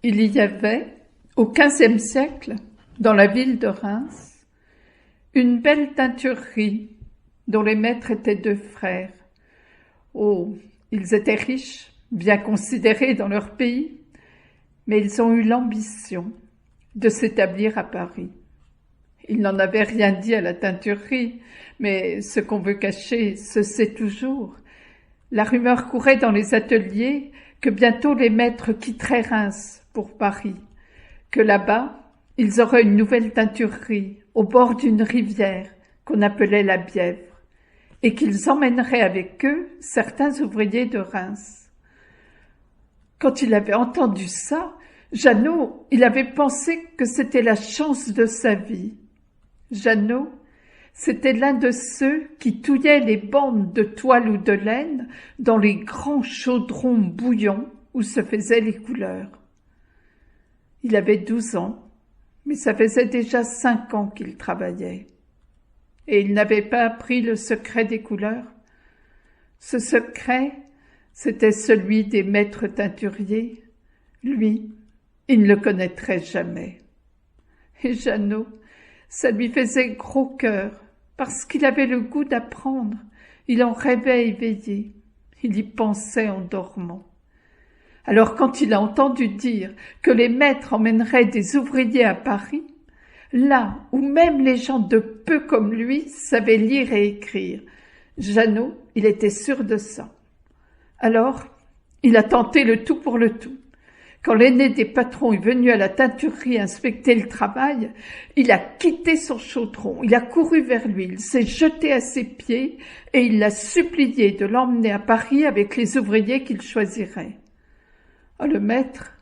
Il y avait, au XVe siècle, dans la ville de Reims, une belle teinturerie dont les maîtres étaient deux frères. Oh, ils étaient riches, bien considérés dans leur pays, mais ils ont eu l'ambition de s'établir à Paris. Ils n'en avaient rien dit à la teinturerie, mais ce qu'on veut cacher se sait toujours. La rumeur courait dans les ateliers que bientôt les maîtres quitteraient Reims pour Paris, que là-bas, ils auraient une nouvelle teinturerie au bord d'une rivière qu'on appelait la Bièvre, et qu'ils emmèneraient avec eux certains ouvriers de Reims. Quand il avait entendu ça, Jeannot, il avait pensé que c'était la chance de sa vie. Jeannot, c'était l'un de ceux qui touillaient les bandes de toile ou de laine dans les grands chaudrons bouillants où se faisaient les couleurs. Il avait 12 ans, mais ça faisait déjà 5 ans qu'il travaillait. Et il n'avait pas appris le secret des couleurs. Ce secret, c'était celui des maîtres teinturiers. Lui, il ne le connaîtrait jamais. Et Jeannot, ça lui faisait gros cœur, parce qu'il avait le goût d'apprendre. Il en rêvait éveillé. Il y pensait en dormant. Alors quand il a entendu dire que les maîtres emmèneraient des ouvriers à Paris, là où même les gens de peu comme lui savaient lire et écrire, Jeannot, il était sûr de ça. Alors, il a tenté le tout pour le tout. Quand l'aîné des patrons est venu à la teinturerie inspecter le travail, il a quitté son chaudron, il a couru vers lui, il s'est jeté à ses pieds et il l'a supplié de l'emmener à Paris avec les ouvriers qu'il choisirait. Ah, le maître,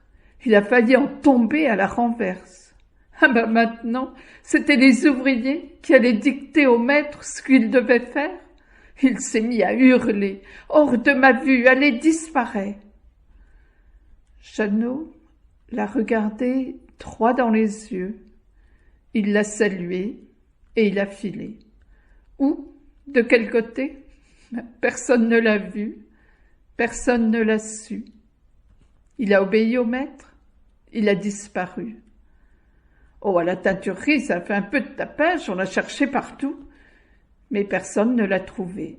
il a failli en tomber à la renverse. Ah ben maintenant, c'était les ouvriers qui allaient dicter au maître ce qu'il devait faire. Il s'est mis à hurler « Hors de ma vue, allez disparaître !» Jeannot l'a regardé droit dans les yeux. Il l'a salué et il a filé. Où? De quel côté? Personne ne l'a vu, personne ne l'a su. Il a obéi au maître, il a disparu. Oh, à la teinturerie, ça a fait un peu de tapage, on l'a cherché partout, mais personne ne l'a trouvé.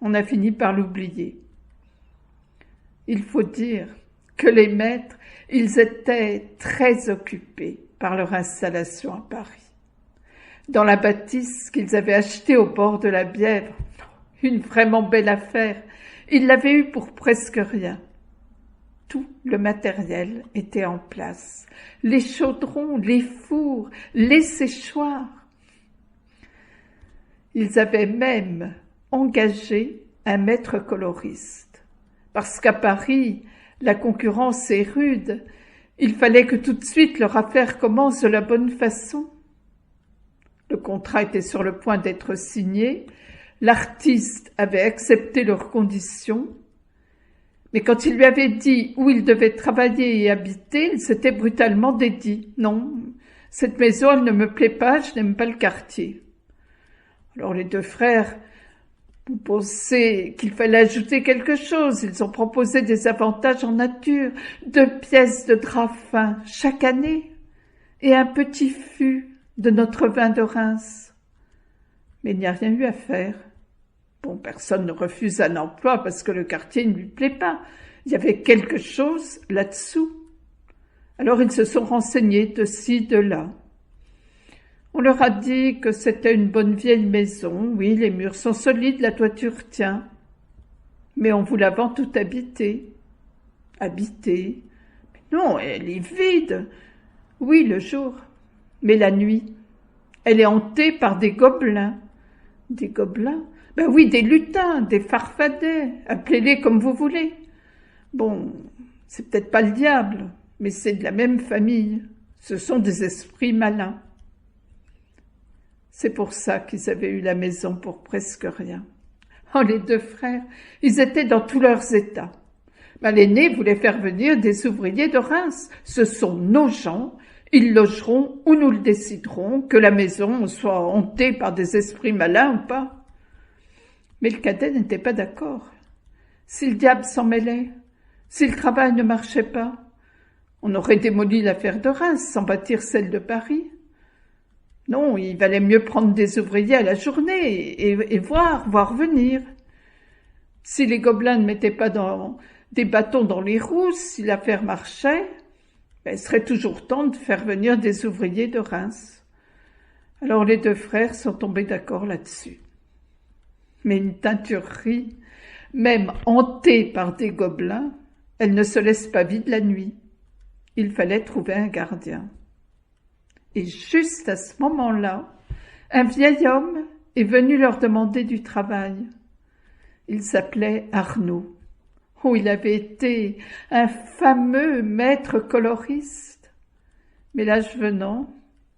On a fini par l'oublier. Il faut dire que les maîtres, ils étaient très occupés par leur installation à Paris. Dans la bâtisse qu'ils avaient achetée au bord de la Bièvre, une vraiment belle affaire, ils l'avaient eue pour presque rien. Tout le matériel était en place, les chaudrons, les fours, les séchoirs. Ils avaient même engagé un maître coloriste, parce qu'à Paris, la concurrence est rude. Il fallait que tout de suite leur affaire commence de la bonne façon. Le contrat était sur le point d'être signé. L'artiste avait accepté leurs conditions. Mais quand il lui avait dit où il devait travailler et habiter, il s'était brutalement dédit. « Non, cette maison, elle ne me plaît pas, je n'aime pas le quartier. » Alors les deux frères ont pensé qu'il fallait ajouter quelque chose. Ils ont proposé des avantages en nature, 2 pièces de drap fin chaque année et un petit fût de notre vin de Reims. Mais il n'y a rien eu à faire. Bon, personne ne refuse un emploi parce que le quartier ne lui plaît pas. Il y avait quelque chose là-dessous. Alors ils se sont renseignés de ci, de là. On leur a dit que c'était une bonne vieille maison. Oui, les murs sont solides, la toiture tient. Mais on vous la vend toute habitée. Habitée? Mais non, elle est vide. Oui, le jour. Mais la nuit, elle est hantée par des gobelins. Des gobelins? Ben oui, des lutins, des farfadets, appelez-les comme vous voulez. Bon, c'est peut-être pas le diable, mais c'est de la même famille. Ce sont des esprits malins. C'est pour ça qu'ils avaient eu la maison pour presque rien. Oh, les deux frères, ils étaient dans tous leurs états. Ben, l'aîné voulait faire venir des ouvriers de Reims. Ce sont nos gens, ils logeront où nous le déciderons, que la maison soit hantée par des esprits malins ou pas. Mais le cadet n'était pas d'accord. Si le diable s'en mêlait, si le travail ne marchait pas, On aurait démoli l'affaire de Reims sans bâtir celle de Paris. Non, il valait mieux prendre des ouvriers à la journée et voir venir. Si les Gobelins ne mettaient pas des bâtons dans les roues, si l'affaire marchait, il serait toujours temps de faire venir des ouvriers de Reims. Alors les deux frères sont tombés d'accord là-dessus. Mais une teinturerie, même hantée par des Gobelins, elle ne se laisse pas vide la nuit. Il fallait trouver un gardien. Et juste à ce moment-là, un vieil homme est venu leur demander du travail. Il s'appelait Arnaud. Oh, il avait été un fameux maître coloriste. Mais l'âge venant,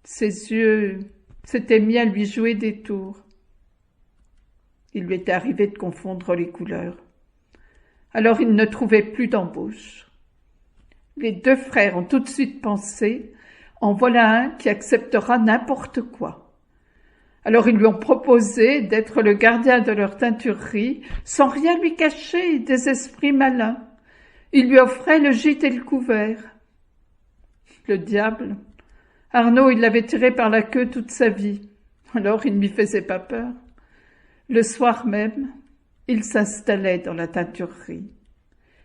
ses yeux s'étaient mis à lui jouer des tours. Il lui était arrivé de confondre les couleurs. Alors il ne trouvait plus d'embauche. Les deux frères ont tout de suite pensé « En voilà un qui acceptera n'importe quoi ». Alors ils lui ont proposé d'être le gardien de leur teinturerie sans rien lui cacher, des esprits malins. Ils lui offraient le gîte et le couvert. Le diable, Arnaud, il l'avait tiré par la queue toute sa vie, alors il ne lui faisait pas peur. Le soir même, il s'installait dans la teinturerie.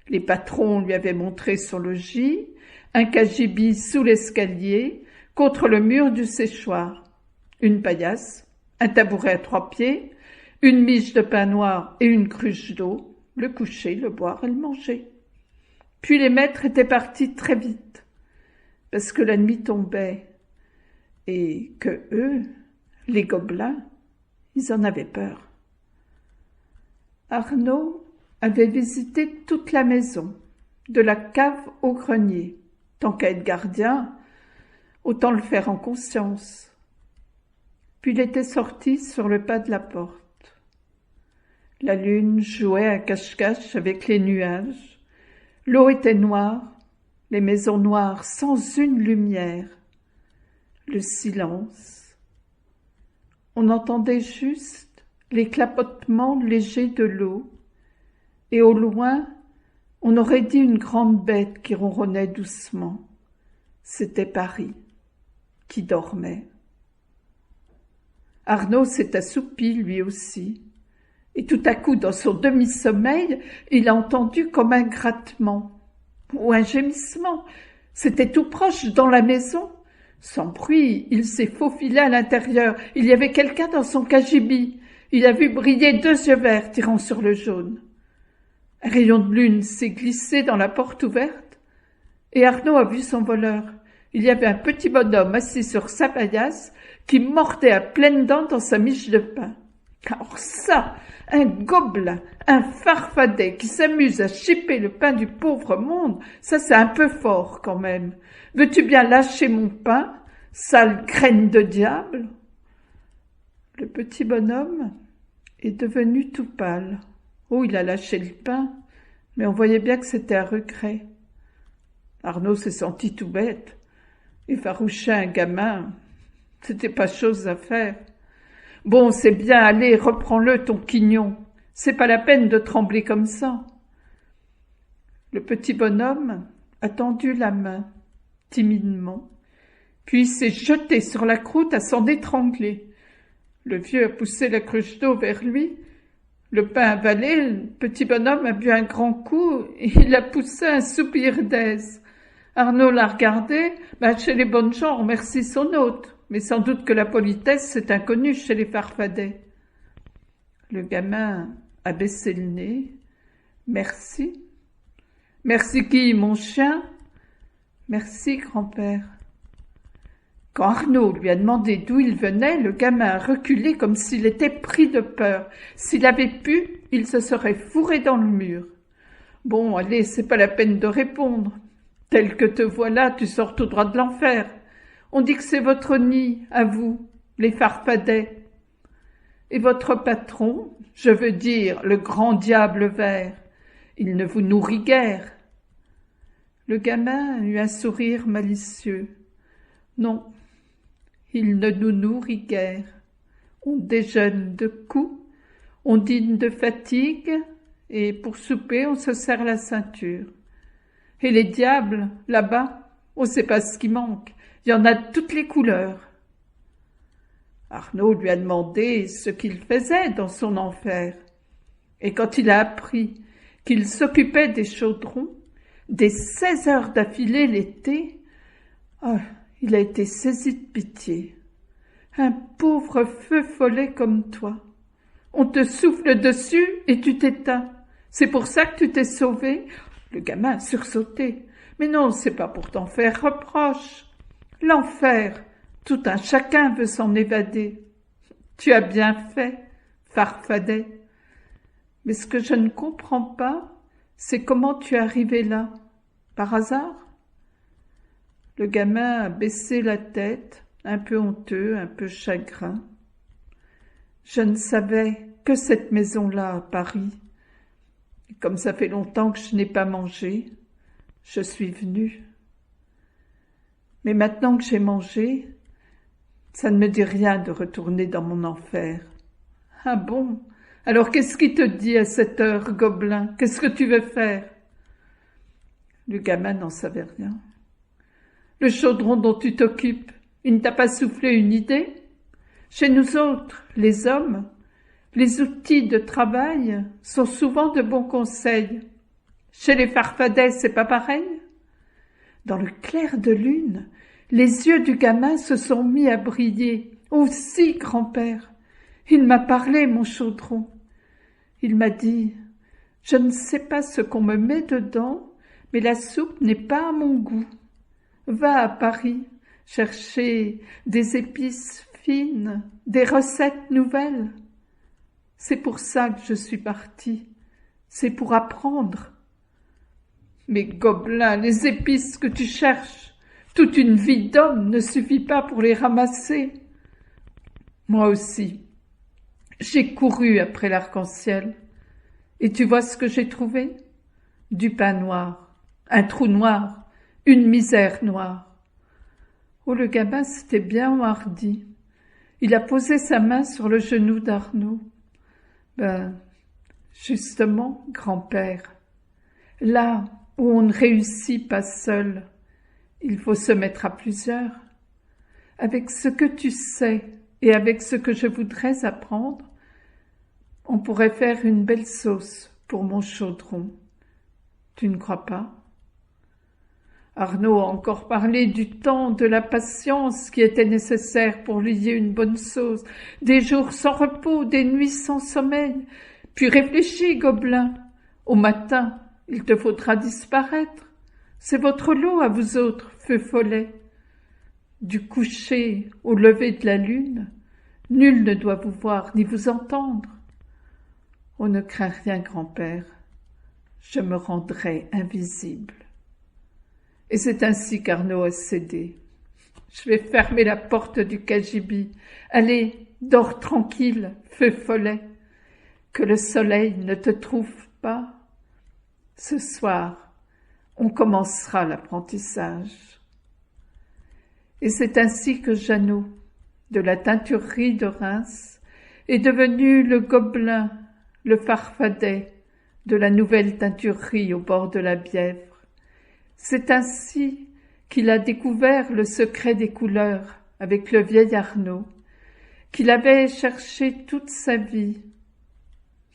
Les patrons lui avaient montré son logis, un cagibi sous l'escalier, contre le mur du séchoir, une paillasse, un tabouret à 3 pieds, une miche de pain noir et une cruche d'eau, le coucher, le boire et le manger. Puis les maîtres étaient partis très vite, parce que la nuit tombait, et que eux, les Gobelins, ils en avaient peur. Arnaud avait visité toute la maison, de la cave au grenier. Tant qu'à être gardien, autant le faire en conscience. Puis il était sorti sur le pas de la porte. La lune jouait à cache-cache avec les nuages. L'eau était noire, les maisons noires sans une lumière. Le silence. On entendait juste les clapotements légers de l'eau, et au loin, on aurait dit une grande bête qui ronronnait doucement. C'était Paris qui dormait. Arnaud s'est assoupi lui aussi, et tout à coup, dans son demi-sommeil, il a entendu comme un grattement ou un gémissement. C'était tout proche, dans la maison. Sans bruit, il s'est faufilé à l'intérieur. Il y avait quelqu'un dans son cagibi. Il a vu briller 2 yeux verts tirant sur le jaune. Un rayon de lune s'est glissé dans la porte ouverte, et Arnaud a vu son voleur. Il y avait un petit bonhomme assis sur sa paillasse qui mordait à pleines dents dans sa miche de pain. Alors ça, un Gobelin, un farfadet qui s'amuse à chipper le pain du pauvre monde, ça c'est un peu fort quand même. Veux-tu bien lâcher mon pain, sale graine de diable ? Le petit bonhomme est devenu tout pâle. Oh, il a lâché le pain, mais on voyait bien que c'était à regret. Arnaud s'est senti tout bête. Effaroucher un gamin, c'était pas chose à faire. Bon, c'est bien, allez, reprends-le, ton quignon. C'est pas la peine de trembler comme ça. Le petit bonhomme a tendu la main, timidement, puis s'est jeté sur la croûte à s'en étrangler. Le vieux a poussé la cruche d'eau vers lui. Le pain avalé, le petit bonhomme a bu un grand coup et il a poussé un soupir d'aise. Arnaud l'a regardé. Chez les bonnes gens, on remercie son hôte, mais sans doute que la politesse c'est inconnu chez les farfadets. Le gamin a baissé le nez. Merci. Merci qui, mon chien ? Merci, grand-père. Quand Arnaud lui a demandé d'où il venait, le gamin a reculé comme s'il était pris de peur. S'il avait pu, il se serait fourré dans le mur. Bon, allez, c'est pas la peine de répondre. Tel que te voilà, tu sors tout droit de l'enfer. On dit que c'est votre nid, à vous, les farfadets. Et votre patron, je veux dire le grand diable vert, il ne vous nourrit guère. Le gamin eut un sourire malicieux. Non, il ne nous nourrit guère. On déjeune de coups, on dîne de fatigue, et pour souper on se serre la ceinture. Et les diables, là-bas, Oh, c'est pas ce qui manque. Il y en a de toutes les couleurs. Arnaud lui a demandé ce qu'il faisait dans son enfer. Et quand il a appris qu'il s'occupait des chaudrons, des 16 heures d'affilée l'été, oh, il a été saisi de pitié. Un pauvre feu follet comme toi. On te souffle dessus et tu t'éteins. C'est pour ça que tu t'es sauvé? Le gamin a sursauté. Mais non, c'est pas pour t'en faire reproche. L'enfer, tout un chacun veut s'en évader. Tu as bien fait, Farfadet. Mais ce que je ne comprends pas, c'est comment tu es arrivé là. Par hasard? Le gamin a baissé la tête, un peu honteux, un peu chagrin. Je ne savais que cette maison-là à Paris. Et comme ça fait longtemps que je n'ai pas mangé, je suis venue. Mais maintenant que j'ai mangé, ça ne me dit rien de retourner dans mon enfer. Ah bon? Alors qu'est-ce qui te dit à cette heure, gobelin? Qu'est-ce que tu veux faire? Le gamin n'en savait rien. Le chaudron dont tu t'occupes, il ne t'a pas soufflé une idée? Chez nous autres, les hommes, les outils de travail sont souvent de bons conseils. Chez les Farfadets, c'est pas pareil? Dans le clair de lune, les yeux du gamin se sont mis à briller. Aussi, grand-père, il m'a parlé, mon chaudron. Il m'a dit, je ne sais pas ce qu'on me met dedans, mais la soupe n'est pas à mon goût. Va à Paris chercher des épices fines, des recettes nouvelles. C'est pour ça que je suis partie. C'est pour apprendre. Mais gobelin, les épices que tu cherches, toute une vie d'homme ne suffit pas pour les ramasser. Moi aussi, j'ai couru après l'arc-en-ciel. Et tu vois ce que j'ai trouvé? Du pain noir, un trou noir, une misère noire. Oh, le gamin s'était bien enhardi. Il a posé sa main sur le genou d'Arnaud. Justement, grand-père, là où on ne réussit pas seul, il faut se mettre à plusieurs. Avec ce que tu sais et avec ce que je voudrais apprendre, on pourrait faire une belle sauce pour mon chaudron. Tu ne crois pas? Arnaud a encore parlé du temps, de la patience qui était nécessaire pour lier une bonne sauce, des jours sans repos, des nuits sans sommeil. Puis réfléchis, gobelin. Au matin, il te faudra disparaître. C'est votre lot à vous autres, feu follet. Du coucher au lever de la lune, nul ne doit vous voir ni vous entendre. On ne craint rien, grand-père. Je me rendrai invisible. Et c'est ainsi qu'Arnaud a cédé. Je vais fermer la porte du cagibi. Allez, dors tranquille, feu follet. Que le soleil ne te trouve pas. Ce soir, on commencera l'apprentissage. Et c'est ainsi que Jeannot, de la teinturerie de Reims, est devenu le gobelin, le Farfadet de la nouvelle teinturerie au bord de la Bièvre. C'est ainsi qu'il a découvert le secret des couleurs avec le vieil Arnaud, qu'il avait cherché toute sa vie,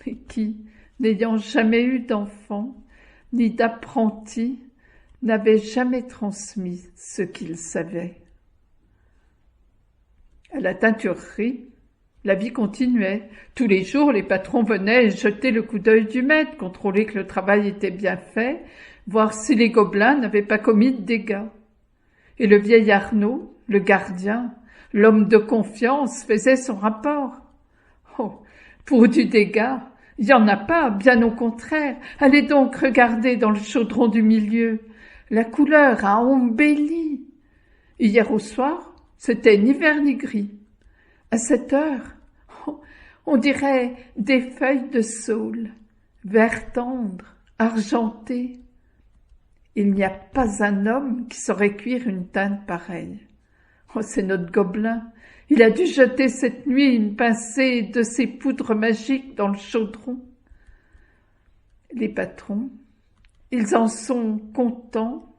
et qui, n'ayant jamais eu d'enfant, ni d'apprenti, n'avait jamais transmis ce qu'il savait. À la teinturerie, la vie continuait. Tous les jours, les patrons venaient jeter le coup d'œil du maître, contrôler que le travail était bien fait, voir si les gobelins n'avaient pas commis de dégâts. Et le vieil Arnaud, le gardien, l'homme de confiance, faisait son rapport. Oh, pour du dégât, il n'y en a pas, bien au contraire. Allez donc regarder dans le chaudron du milieu. La couleur a embelli. Hier au soir, c'était ni vert ni gris. À cette heure, on dirait des feuilles de saule, vert tendre, argenté. Il n'y a pas un homme qui saurait cuire une teinte pareille. Oh, c'est notre gobelin. Il a dû jeter cette nuit une pincée de ses poudres magiques dans le chaudron. Les patrons, ils en sont contents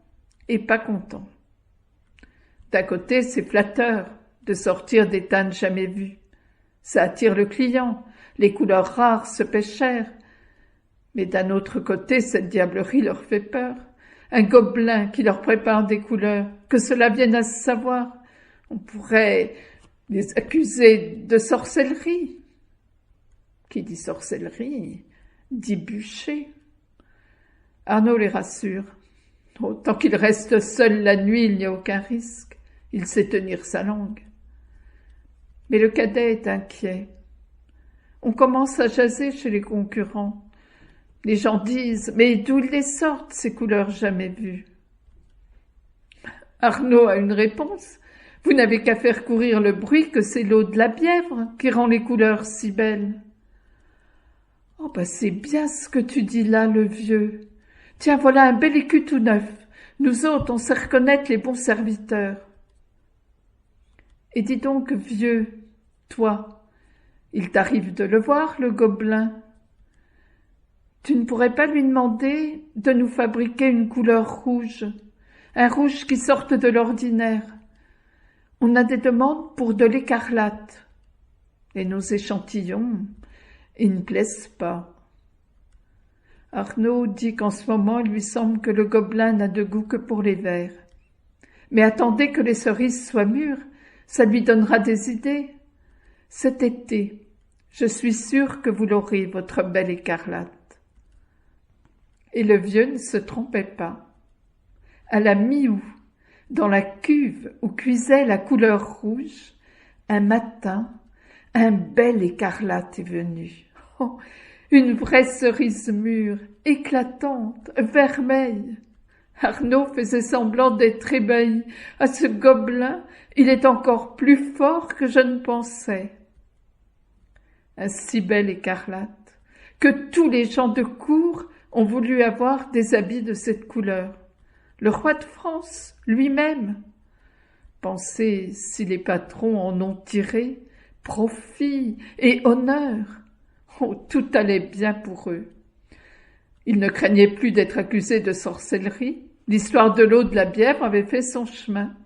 et pas contents. D'un côté, c'est flatteur de sortir des teintes jamais vues. Ça attire le client, les couleurs rares se paient cher. Mais d'un autre côté, cette diablerie leur fait peur. Un gobelin qui leur prépare des couleurs, que cela vienne à se savoir. On pourrait les accuser de sorcellerie. Qui dit sorcellerie, dit bûcher. Arnaud les rassure. Oh, tant qu'il reste seul la nuit, il n'y a aucun risque. Il sait tenir sa langue. Mais le cadet est inquiet. On commence à jaser chez les concurrents. Les gens disent « Mais d'où ils les sortent, ces couleurs jamais vues ?» Arnaud a une réponse. « Vous n'avez qu'à faire courir le bruit que c'est l'eau de la Bièvre qui rend les couleurs si belles. » « Oh, c'est bien ce que tu dis là, le vieux. Tiens, voilà un bel écu tout neuf. Nous autres, on sait reconnaître les bons serviteurs. » Et dis donc, vieux, toi, il t'arrive de le voir, le gobelin. Tu ne pourrais pas lui demander de nous fabriquer une couleur rouge, un rouge qui sorte de l'ordinaire. On a des demandes pour de l'écarlate. Et nos échantillons, ils ne plaisent pas. Arnaud dit qu'en ce moment, il lui semble que le gobelin n'a de goût que pour les verts. Mais attendez que les cerises soient mûres, ça lui donnera des idées. Cet été, je suis sûre que vous l'aurez, votre belle écarlate. Et le vieux ne se trompait pas. À la mi-août, dans la cuve où cuisait la couleur rouge, un matin, un bel écarlate est venu. Oh, une vraie cerise mûre, éclatante, vermeille. Arnaud faisait semblant d'être ébahi. À ce gobelin, il est encore plus fort que je ne pensais. Un si bel écarlate, que tous les gens de cour ont voulu avoir des habits de cette couleur. Le roi de France, lui-même. Pensez si les patrons en ont tiré profit et honneur. Oh, tout allait bien pour eux. Ils ne craignaient plus d'être accusés de sorcellerie. L'histoire de l'eau de la Bièvre avait fait son chemin.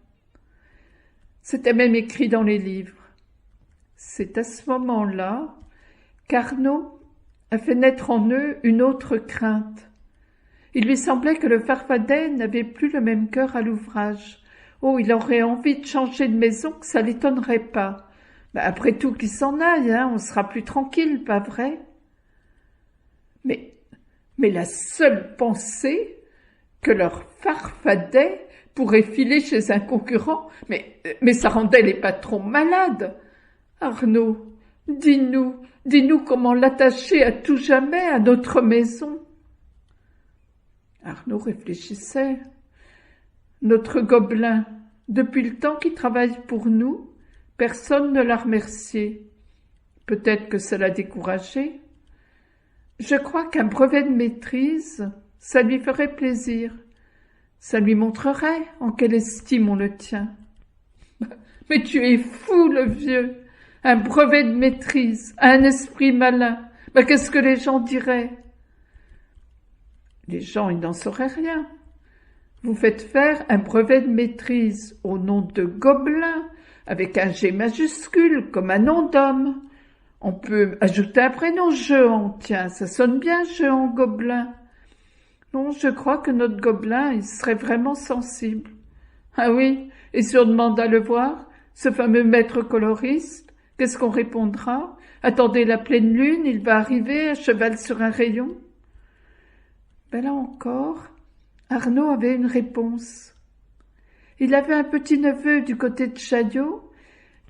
C'était même écrit dans les livres. C'est à ce moment-là qu'Arnaud a fait naître en eux une autre crainte. Il lui semblait que le Farfadet n'avait plus le même cœur à l'ouvrage. Oh, il aurait envie de changer de maison, que ça l'étonnerait pas. Après tout, qu'il s'en aille, on sera plus tranquille, pas vrai? Mais la seule pensée que leur Farfadet pourrait filer chez un concurrent, mais ça rendait les patrons malades. Arnaud, dis-nous comment l'attacher à tout jamais à notre maison. Arnaud réfléchissait. Notre gobelin, depuis le temps qu'il travaille pour nous, personne ne l'a remercié. Peut-être que ça l'a découragé. Je crois qu'un brevet de maîtrise, ça lui ferait plaisir. Ça lui montrerait en quelle estime on le tient. Mais tu es fou, le vieux. Un brevet de maîtrise, un esprit malin. Qu'est-ce que les gens diraient? Les gens, ils n'en sauraient rien. Vous faites faire un brevet de maîtrise au nom de Gobelin, avec un G majuscule, comme un nom d'homme. On peut ajouter un prénom, Jehan. Tiens, ça sonne bien, Jehan Gobelin. Non, je crois que notre Gobelin, il serait vraiment sensible. Ah oui, et si on demande à le voir, ce fameux maître coloriste, qu'est-ce qu'on répondra? Attendez la pleine lune, il va arriver à cheval sur un rayon. Là encore, Arnaud avait une réponse. Il avait un petit-neveu du côté de Chaillot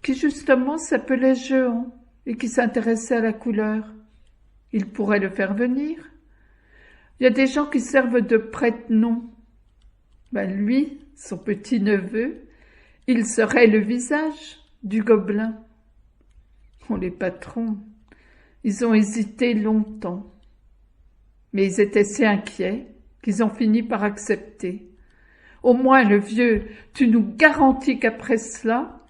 qui justement s'appelait Jehan et qui s'intéressait à la couleur. Il pourrait le faire venir. Il y a des gens qui servent de prête-nom. Lui, son petit-neveu, il serait le visage du gobelin. Les patrons, ils ont hésité longtemps. Mais ils étaient si inquiets qu'ils ont fini par accepter. Au moins, le vieux, tu nous garantis qu'après cela,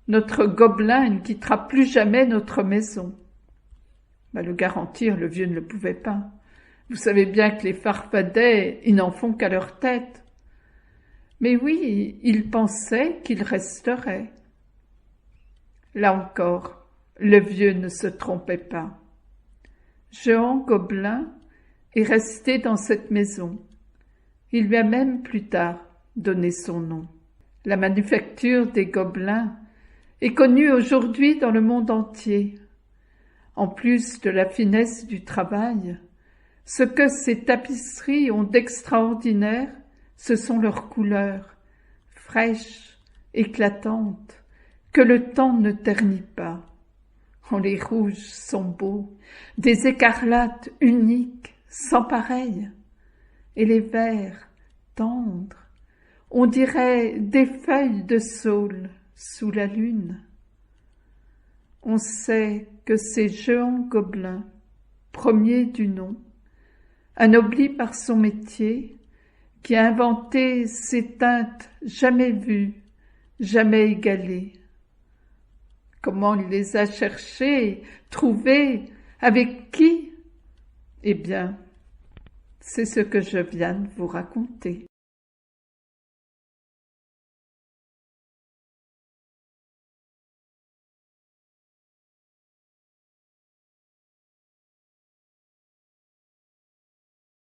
notre gobelin ne quittera plus jamais notre maison. Le garantir, le vieux ne le pouvait pas. Vous savez bien que les Farfadets, ils n'en font qu'à leur tête. Mais oui, il pensait qu'il resterait. Là encore, le vieux ne se trompait pas. Jehan Gobelin est resté dans cette maison. Il lui a même plus tard donné son nom. La manufacture des Gobelins est connue aujourd'hui dans le monde entier. En plus de la finesse du travail, ce que ces tapisseries ont d'extraordinaire, ce sont leurs couleurs, fraîches, éclatantes, que le temps ne ternit pas. Oh, les rouges sont beaux, des écarlates uniques, sans pareil, et les verts, tendres, on dirait des feuilles de saule sous la lune. On sait que c'est Jehan Gobelin, premier du nom, anobli par son métier, qui a inventé ces teintes jamais vues, jamais égalées. Comment il les a cherchées, trouvées, avec qui? Eh bien, c'est ce que je viens de vous raconter.